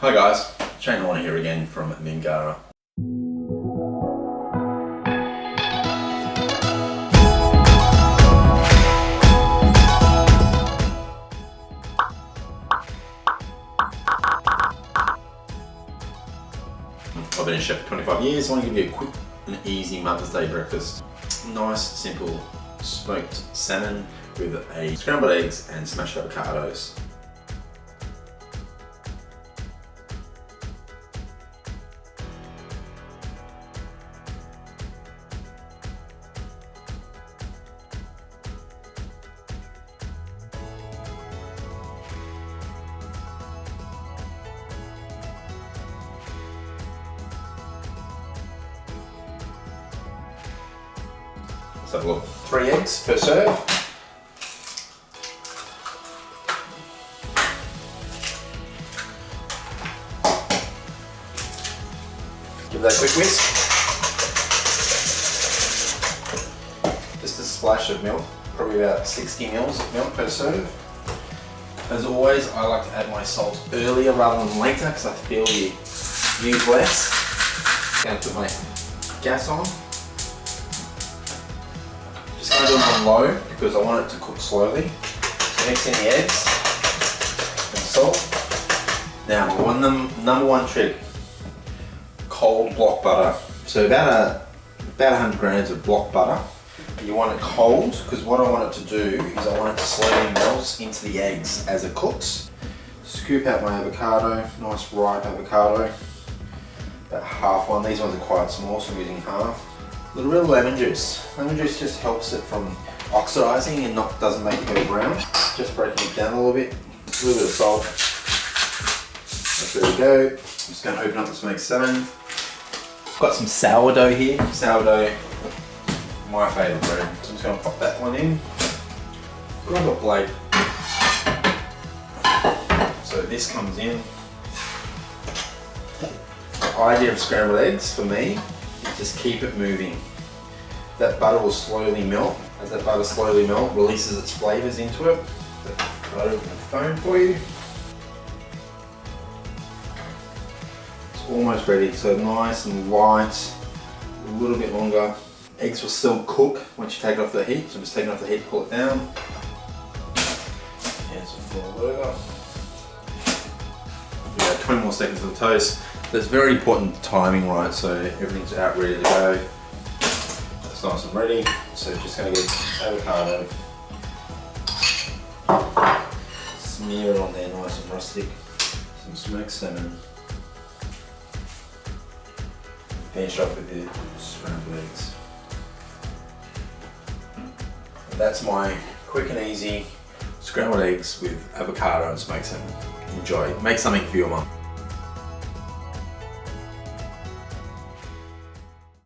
Hi guys, Shane Horner here again from Mingara. I've been a chef for 25 years. I want to give you a quick and easy Mother's Day breakfast. Nice, simple smoked salmon with a scrambled eggs and smashed avocados. Let's have a look. 3 eggs per serve. Give that a quick whisk. Just a splash of milk, probably about 60 mils of milk per serve. As always, I like to add my salt earlier rather than later because I feel you use less. Going to put my gas on. Just going to do it on low because I want it to cook slowly. So mix in the eggs and salt. Now, number one trick, cold block butter. So about 100 grams of block butter. You want it cold because what I want it to do is I want it to slowly melt into the eggs as it cooks. Scoop out my avocado, nice ripe avocado. About half one. These ones are quite small, so I'm using half. A little bit of lemon juice. Lemon juice just helps it from oxidizing and doesn't make it go brown. Just breaking it down a little bit. A little bit of salt. There we go. I'm just going to open up the smoked salmon. Got some sourdough here. Sourdough, my favourite bread. So I'm just going to pop that one in. Grab a plate. So this comes in. The idea of scrambled eggs for me is just keep it moving. That butter will slowly melt. As that butter slowly melts, releases its flavours into it. Right over the phone for you. It's almost ready, so nice and light, a little bit longer. Eggs will still cook once you take it off the heat, so I'm just taking it off the heat, pull it down. And some foil over. Yeah, 20 more seconds of the toast. There's very important timing, right? So everything's out ready to go. That's nice and ready. So just gonna get avocado. Smear it on there nice and rustic. Some smoked salmon. Finish off with the scrambled eggs. And that's my quick and easy scrambled eggs with avocado and smoked salmon. Enjoy. Make something for your mum.